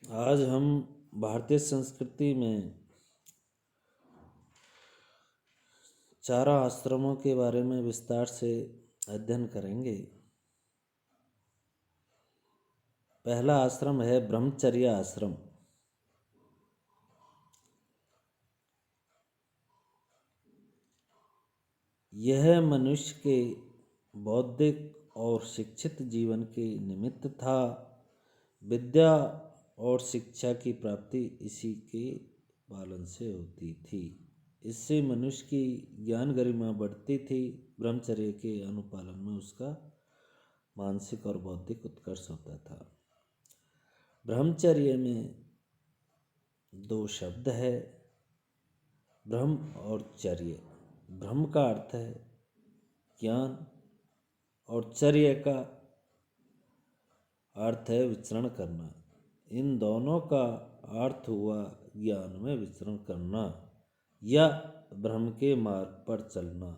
आज हम भारतीय संस्कृति में चारों आश्रमों के बारे में विस्तार से अध्ययन करेंगे। पहला आश्रम है ब्रह्मचर्य आश्रम। यह मनुष्य के बौद्धिक और शिक्षित जीवन के निमित्त था। विद्या और शिक्षा की प्राप्ति इसी के पालन से होती थी। इससे मनुष्य की ज्ञान गरिमा बढ़ती थी। ब्रह्मचर्य के अनुपालन में उसका मानसिक और बौद्धिक उत्कर्ष होता था। ब्रह्मचर्य में दो शब्द है, ब्रह्म और चर्य। ब्रह्म का अर्थ है ज्ञान और चर्य का अर्थ है विचरण करना। इन दोनों का अर्थ हुआ ज्ञान में विचरण करना या ब्रह्म के मार्ग पर चलना।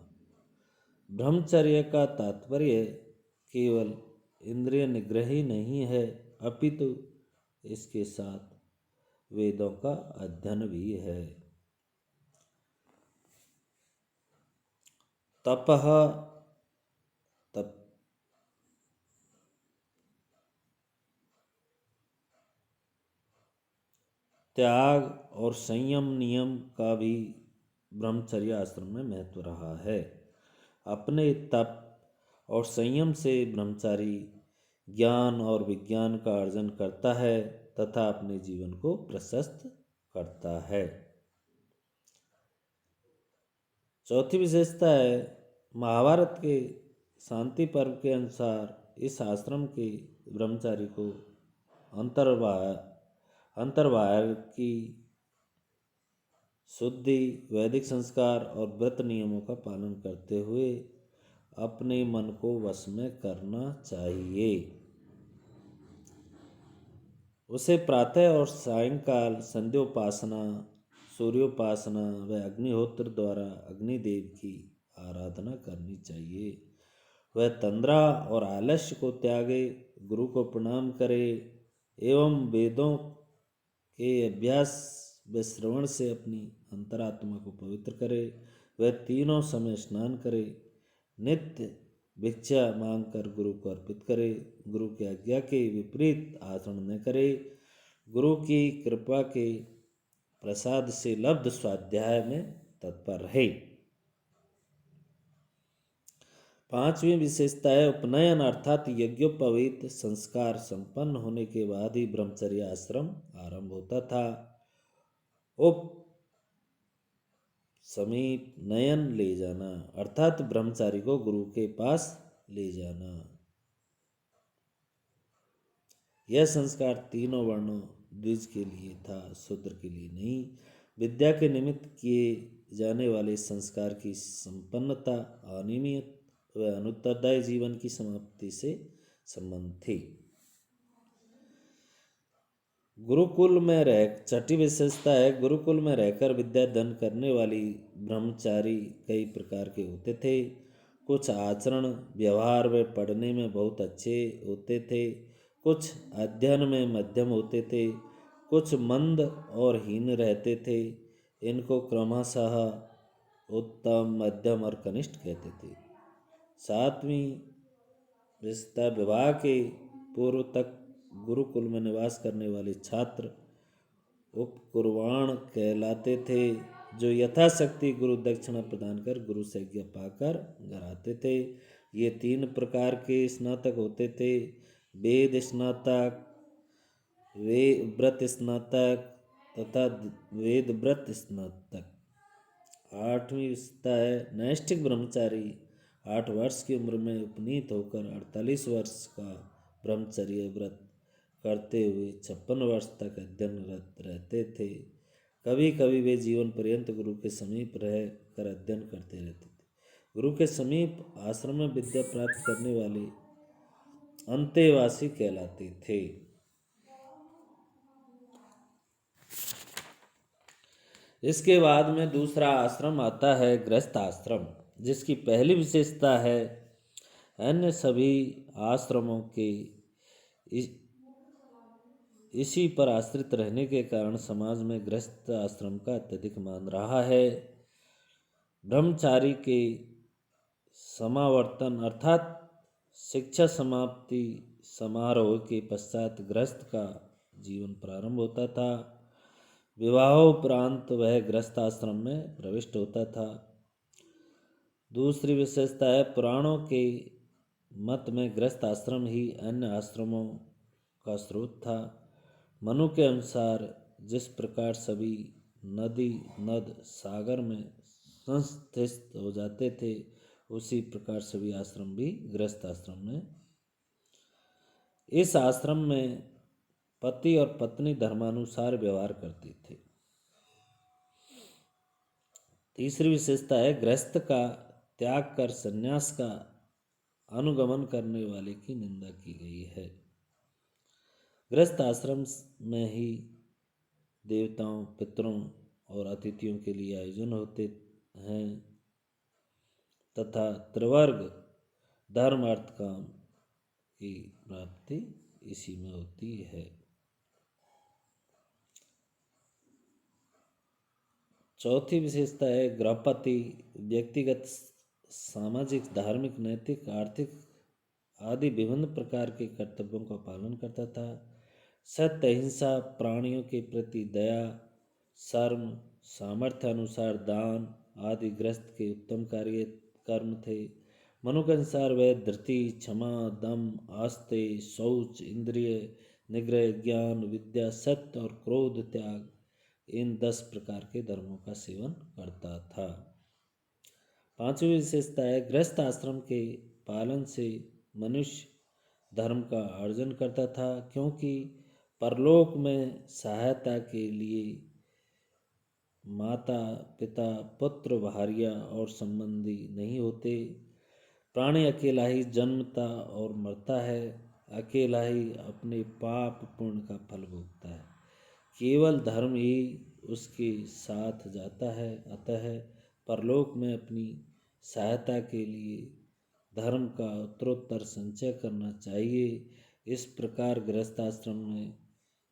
ब्रह्मचर्य का तात्पर्य केवल इंद्रिय निग्रह ही नहीं है, अपितु इसके साथ वेदों का अध्ययन भी है। तपः तप त्याग और संयम नियम का भी ब्रह्मचर्य आश्रम में महत्व रहा है। अपने तप और संयम से ब्रह्मचारी ज्ञान और विज्ञान का अर्जन करता है तथा अपने जीवन को प्रशस्त करता है। चौथी विशेषता है महाभारत के शांति पर्व के अनुसार इस आश्रम के ब्रह्मचारी को अंतर्बाह्य की शुद्धि, वैदिक संस्कार और व्रत नियमों का पालन करते हुए अपने मन को वश में करना चाहिए। उसे प्रातः और सायंकाल संध्योपासना, सूर्योपासना व अग्निहोत्र द्वारा अग्निदेव की आराधना करनी चाहिए। वह तंद्रा और आलस्य को त्यागे, गुरु को प्रणाम करे एवं वेदों के अभ्यास व श्रवण से अपनी अंतरात्मा को पवित्र करे। वह तीनों समय स्नान करे, नित्य भिक्षा मांगकर गुरु को अर्पित करे, गुरु की आज्ञा के विपरीत आचरण न करे, गुरु की कृपा के प्रसाद से लब्ध स्वाध्याय में तत्पर रहे। पांचवी विशेषता है उपनयन, अर्थात यज्ञोपवीत संस्कार संपन्न होने के बाद ही ब्रह्मचर्य आश्रम आरंभ होता था। उप समीप नयन ले जाना, अर्थात ब्रह्मचारी को गुरु के पास ले जाना। यह संस्कार तीनों वर्णों द्विज के लिए था, शूद्र के लिए नहीं। विद्या के निमित्त किए जाने वाले संस्कार की संपन्नता अनियमित व अनुत्तरदायी जीवन की समाप्ति से संबंध थी। गुरुकुल में रह छठी विशेषता है गुरुकुल में रहकर विद्या दान करने वाली ब्रह्मचारी कई प्रकार के होते थे। कुछ आचरण व्यवहार व पढ़ने में बहुत अच्छे होते थे, कुछ अध्ययन में मध्यम होते थे, कुछ मंद और हीन रहते थे। इनको क्रमशः उत्तम, मध्यम और कनिष्ठ कहते थे। सातवीं विशेषता विवाह के पूर्व तक गुरुकुल में निवास करने वाले छात्र उपकुर्वाण कहलाते थे, जो यथाशक्ति गुरु दक्षिणा प्रदान कर गुरु से आज्ञा पाकर घर आते थे। ये तीन प्रकार के स्नातक होते थे, वेद स्नातक, वे व्रत स्नातक तथा वेद व्रत स्नातक। आठवीं विशेषता है नैष्ठिक ब्रह्मचारी 8 वर्ष की उम्र में उपनीत होकर 48 वर्ष का ब्रह्मचर्य व्रत करते हुए 56 वर्ष तक अध्ययनरत रहते थे। कभी कभी वे जीवन पर्यंत गुरु के समीप रह कर अध्ययन करते रहते थे। गुरु के समीप आश्रम में विद्या प्राप्त करने वाले अंतेवासी कहलाते थे। इसके बाद में दूसरा आश्रम आता है गृहस्थ आश्रम, जिसकी पहली विशेषता है अन्य सभी आश्रमों के इसी पर आश्रित रहने के कारण समाज में गृहस्थ आश्रम का अत्यधिक मान रहा है। ब्रह्मचारी के समावर्तन अर्थात शिक्षा समाप्ति समारोह के पश्चात गृहस्थ का जीवन प्रारंभ होता था। विवाहोपरांत वह गृहस्थ आश्रम में प्रविष्ट होता था। दूसरी विशेषता है, पुराणों के मत में गृहस्थ आश्रम ही अन्य आश्रमों का स्रोत था। मनु के अनुसार जिस प्रकार सभी नदी नद सागर में संस्थित हो जाते थे, उसी प्रकार सभी आश्रम भी गृहस्थ आश्रम में। इस आश्रम में पति और पत्नी धर्मानुसार व्यवहार करते थे। तीसरी विशेषता है, गृहस्थ का त्याग कर संन्यास का अनुगमन करने वाले की निंदा की गई है। गृहस्थ आश्रम में ही देवताओं, पितरों और अतिथियों के लिए आयोजन होते हैं तथा त्रिवर्ग धर्म अर्थ काम की प्राप्ति इसी में होती है। चौथी विशेषता है, गृहपति व्यक्तिगत, सामाजिक, धार्मिक, नैतिक, आर्थिक आदि विभिन्न प्रकार के कर्तव्यों का पालन करता था। सत्य, अहिंसा, प्राणियों के प्रति दया, शर्म, सामर्थ्य अनुसार दान आदि गृहस्थ के उत्तम कार्य कर्म थे। मनु के अनुसार वह धृति, क्षमा, दम, आस्ते, शौच, इंद्रिय निग्रह, ज्ञान, विद्या, सत्य और क्रोध त्याग, इन 10 प्रकार के धर्मों का सेवन करता था। पांचवी विशेषता है, गृहस्थ आश्रम के पालन से मनुष्य धर्म का अर्जन करता था, क्योंकि परलोक में सहायता के लिए माता पिता पुत्र भार्या और संबंधी नहीं होते। प्राणी अकेला ही जन्मता और मरता है, अकेला ही अपने पाप पुण्य का फल भोगता है। केवल धर्म ही उसके साथ जाता है। अतः परलोक में अपनी सहायता के लिए धर्म का उत्तरोत्तर संचय करना चाहिए। इस प्रकार गृहस्थ आश्रम में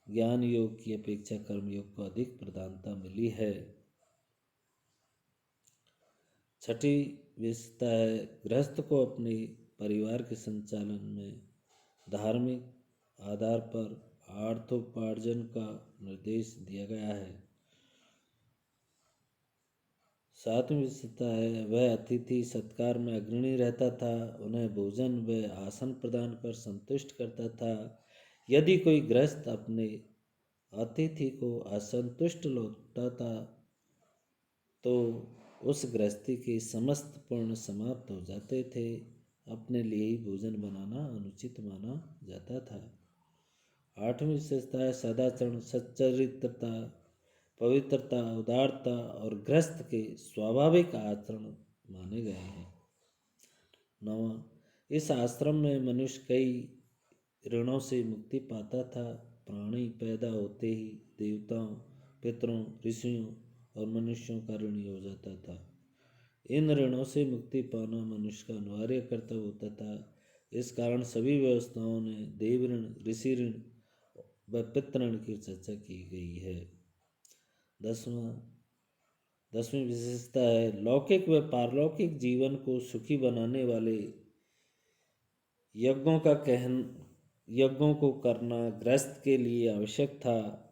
ज्ञान योग की अपेक्षा कर्म योग को अधिक प्रधानता मिली है। छठी विशेषता है, गृहस्थ को अपने परिवार के संचालन में धार्मिक आधार पर अर्थोपार्जन का निर्देश दिया गया है। सातवीं विशेषता है, वह अतिथि सत्कार में अग्रणी रहता था, उन्हें भोजन व आसन प्रदान कर संतुष्ट करता था। यदि कोई गृहस्थ अपने अतिथि को असंतुष्ट लौटाता तो उस गृहस्थी के समस्त पुण्य समाप्त हो जाते थे। अपने लिए ही भोजन बनाना अनुचित माना जाता था। आठवीं विशेषता है, सदाचरण, सच्चरित्रता, पवित्रता, उदारता और गृहस्थ के स्वाभाविक आचरण माने गए हैं। नवा, इस आश्रम में मनुष्य कई ऋणों से मुक्ति पाता था। प्राणी पैदा होते ही देवताओं, पितरों, ऋषियों और मनुष्यों का ऋणी हो जाता था। इन ऋणों से मुक्ति पाना मनुष्य का अनिवार्य कर्तव्य होता था। इस कारण सभी व्यवस्थाओं ने देव ऋण, ऋषि ऋण व पितृ ऋण की चर्चा की गई है। दसवीं विशेषता है, लौकिक व पारलौकिक जीवन को सुखी बनाने वाले यज्ञों को करना गृहस्थ के लिए आवश्यक था।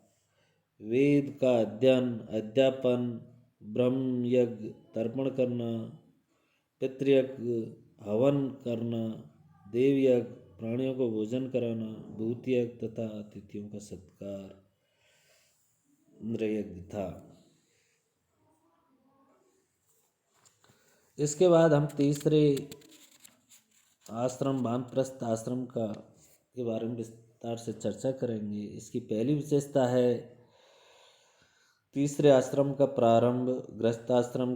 वेद का अध्ययन, अध्यापन, ब्रह्म यज्ञ तर्पण करना, पितृयज्ञ हवन करना, देव यज्ञ प्राणियों को भोजन कराना, भूत यज्ञ तथा अतिथियों का सत्कार यज्ञ था। इसके बाद हम तीसरे आश्रम वानप्रस्थ आश्रम के बारे में विस्तार से चर्चा करेंगे। इसकी पहली विशेषता है, तीसरे आश्रम का प्रारंभ गृहस्थाश्रम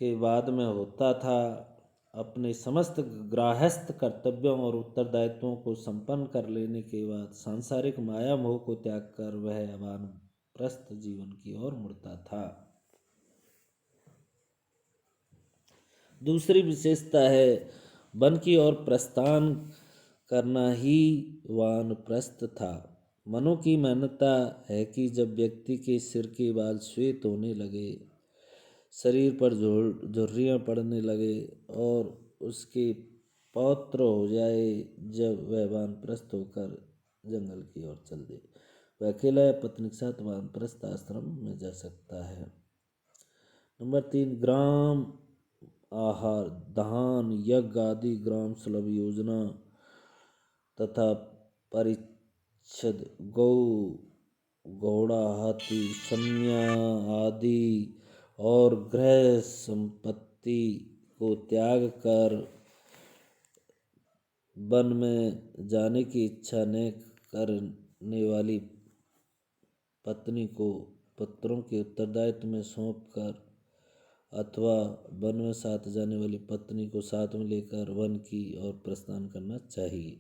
के बाद में होता था। अपने समस्त गृहस्थ कर्तव्यों और उत्तरदायित्वों को संपन्न कर लेने के बाद सांसारिक माया मोह को त्याग कर वह वानप्रस्थ जीवन की ओर मुड़ता था। दूसरी विशेषता है, वन की ओर प्रस्थान करना ही वानप्रस्थ था। मनु की मान्यता है कि जब व्यक्ति के सिर के बाल श्वेत होने लगे, शरीर पर झुर्रियाँ पड़ने लगे और उसके पौत्र हो जाए, जब वह वानप्रस्थ होकर जंगल की ओर चल दे, वह अकेला या पत्नी के साथ वानप्रस्थ आश्रम में जा सकता है। नंबर 3, ग्राम आहार, धान, यज्ञ आदि ग्राम सुलभ योजना तथा परिच्छद, गौ, घोड़ा, हाथी, कन्या आदि और गृह संपत्ति को त्याग कर वन में जाने की इच्छा न करने वाली पत्नी को पुत्रों के उत्तरदायित्व में सौंपकर अथवा वन में साथ जाने वाली पत्नी को साथ में लेकर वन की ओर प्रस्थान करना चाहिए।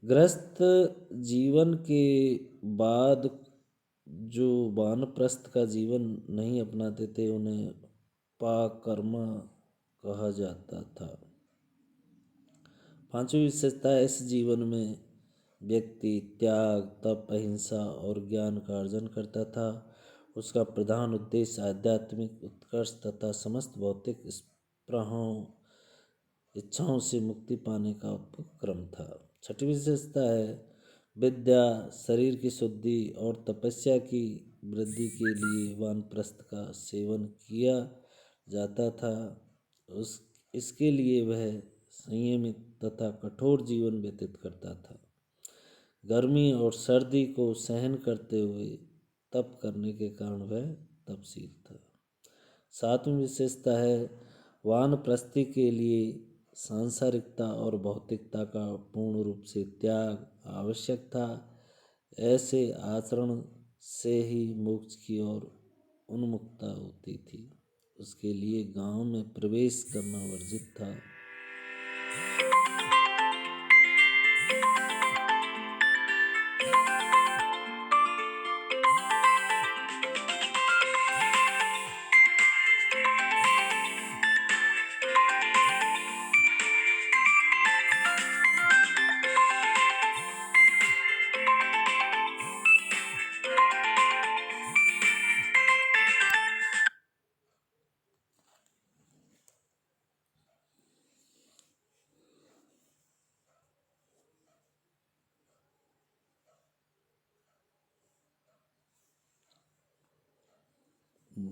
गृहस्थ जीवन के बाद जो वानप्रस्थ का जीवन नहीं अपनाते थे उन्हें पाकर्मा कहा जाता था। पांचवी विशेषता, इस जीवन में व्यक्ति त्याग, तप, अहिंसा और ज्ञान का अर्जन करता था। उसका प्रधान उद्देश्य आध्यात्मिक उत्कर्ष तथा समस्त भौतिक स्पृहाओं, इच्छाओं से मुक्ति पाने का उपक्रम था। छठी विशेषता है विद्या, शरीर की शुद्धि और तपस्या की वृद्धि के लिए वानप्रस्थ का सेवन किया जाता था। इसके लिए वह संयमित तथा कठोर जीवन व्यतीत करता था। गर्मी और सर्दी को सहन करते हुए तप करने के कारण वह तपशील था। सातवीं विशेषता है वानप्रस्थी के लिए सांसारिकता और भौतिकता का पूर्ण रूप से त्याग आवश्यक था। ऐसे आचरण से ही मोक्ष की ओर उन्मुखता होती थी। उसके लिए गांव में प्रवेश करना वर्जित था।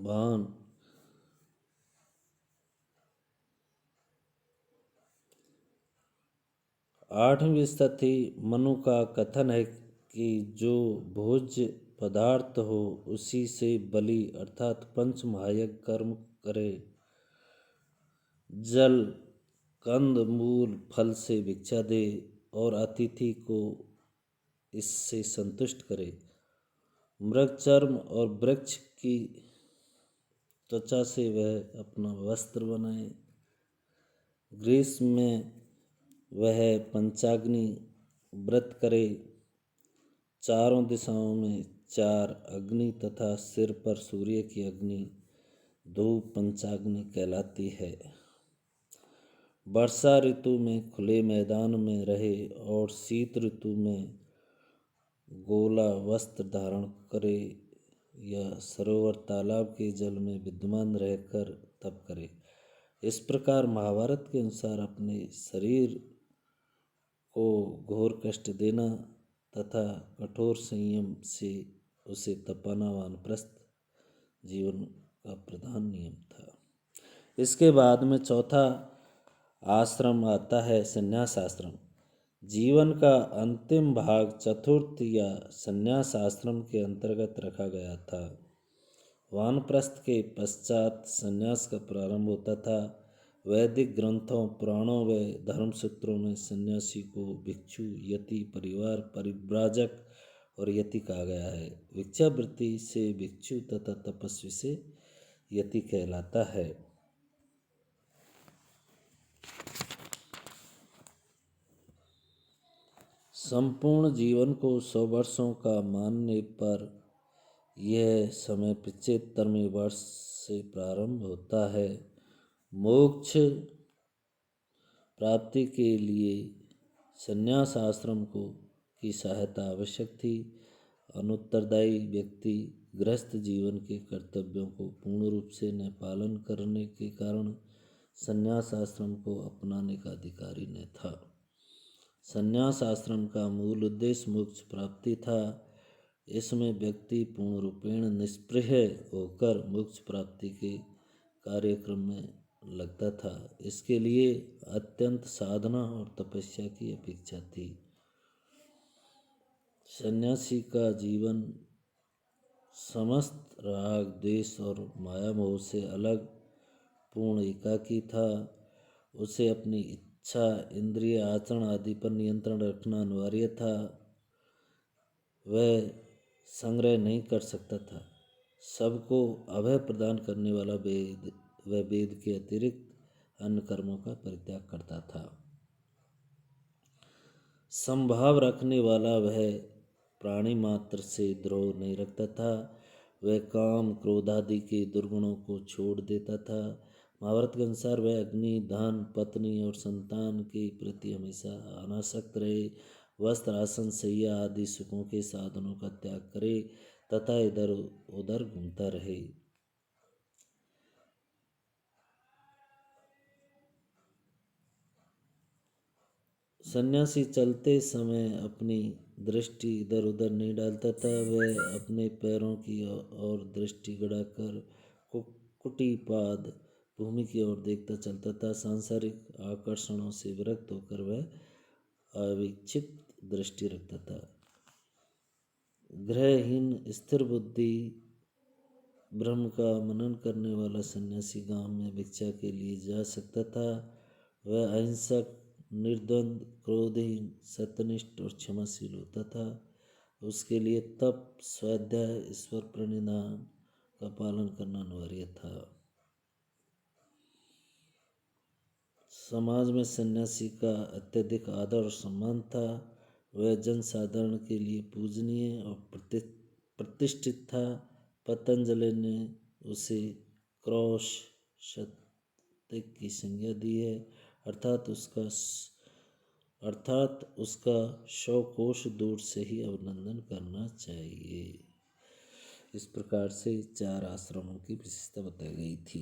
वान आठवीं विशेषता थी मनु का कथन है कि जो भोज्य पदार्थ हो उसी से बलि अर्थात पंच महायज्ञ कर्म करे, जल, कंद, मूल, फल से भिक्षा दे और अतिथि को इससे संतुष्ट करे। मृग चर्म और वृक्ष की त्वचा से वह अपना वस्त्र बनाए। ग्रीष्म में वह पंचाग्नि व्रत करे। चारों दिशाओं में 4 अग्नि तथा सिर पर सूर्य की अग्नि धूप पंचाग्नि कहलाती है। वर्षा ऋतु में खुले मैदान में रहे और शीत ऋतु में गोला वस्त्र धारण करे या सरोवर तालाब के जल में विद्यमान रहकर तप करे। इस प्रकार महाभारत के अनुसार अपने शरीर को घोर कष्ट देना तथा कठोर संयम से उसे तपाना वानप्रस्थ जीवन का प्रधान नियम था। इसके बाद में चौथा आश्रम आता है संन्यास आश्रम। जीवन का अंतिम भाग चतुर्थ या संन्यास आश्रम के अंतर्गत रखा गया था। वानप्रस्थ के पश्चात संन्यास का प्रारंभ होता था। वैदिक ग्रंथों, पुराणों व धर्मसूत्रों में सन्यासी को भिक्षु, यति, परिवार परिव्राजक और यति कहा गया है। भिक्षावृत्ति से भिक्षु तथा तपस्वी से यति कहलाता है। संपूर्ण जीवन को 100 वर्षों का मानने पर यह समय 75वें वर्ष से प्रारंभ होता है। मोक्ष प्राप्ति के लिए संन्यास आश्रम को की सहायता आवश्यक थी। अनुत्तरदायी व्यक्ति गृहस्थ जीवन के कर्तव्यों को पूर्ण रूप से न पालन करने के कारण संन्यास आश्रम को अपनाने का अधिकारी न था। संन्यास आश्रम का मूल उद्देश्य मोक्ष प्राप्ति था। इसमें व्यक्ति पूर्ण रूपेण निष्पृह होकर मोक्ष प्राप्ति के कार्यक्रम में लगता था। इसके लिए अत्यंत साधना और तपस्या की अपेक्षा थी। सन्यासी का जीवन समस्त राग द्वेष और माया मोह से अलग पूर्ण एकाकी था। उसे अपनी इच्छा इंद्रिय आचरण आदि पर नियंत्रण रखना अनिवार्य था। वह संग्रह नहीं कर सकता था। सबको अभय प्रदान करने वाला वह वेद के अतिरिक्त अन्य कर्मों का परित्याग करता था। संभाव रखने वाला वह प्राणी मात्र से द्रोह नहीं रखता था। वह काम क्रोध आदि के दुर्गुणों को छोड़ देता था। महाभारत के अनुसार वह अग्नि धन पत्नी और संतान के प्रति हमेशा अनासक्त रहे। वस्त्र आसन शैया आदि सुखों के साधनों का त्याग करे तथा इधर उधर घूमता रहे। सन्यासी चलते समय अपनी दृष्टि इधर उधर नहीं डालता था। वह अपने पैरों की ओर दृष्टि गड़ाकर कुटीपाद भूमि की ओर देखता चलता था। सांसारिक आकर्षणों से विरक्त होकर वह अविक्षिप्त दृष्टि रखता था। ग्रहहीन स्थिर बुद्धि ब्रह्म का मनन करने वाला सन्यासी गांव में भिक्षा के लिए जा सकता था। वह अहिंसक निर्द्वंद क्रोधहीन सत्यनिष्ठ और क्षमाशील होता था। उसके लिए तप स्वाध्याय ईश्वर प्रणिधान का पालन करना अनिवार्य था। समाज में सन्यासी का अत्यधिक आदर और सम्मान था। वह जन साधारण के लिए पूजनीय और प्रतिष्ठित था। पतंजलि ने उसे क्रौश शतिक की संज्ञा दी है, अर्थात उसका 100 कोश दूर से ही अभिनंदन करना चाहिए। इस प्रकार से 4 आश्रमों की विशेषता बताई गई थी।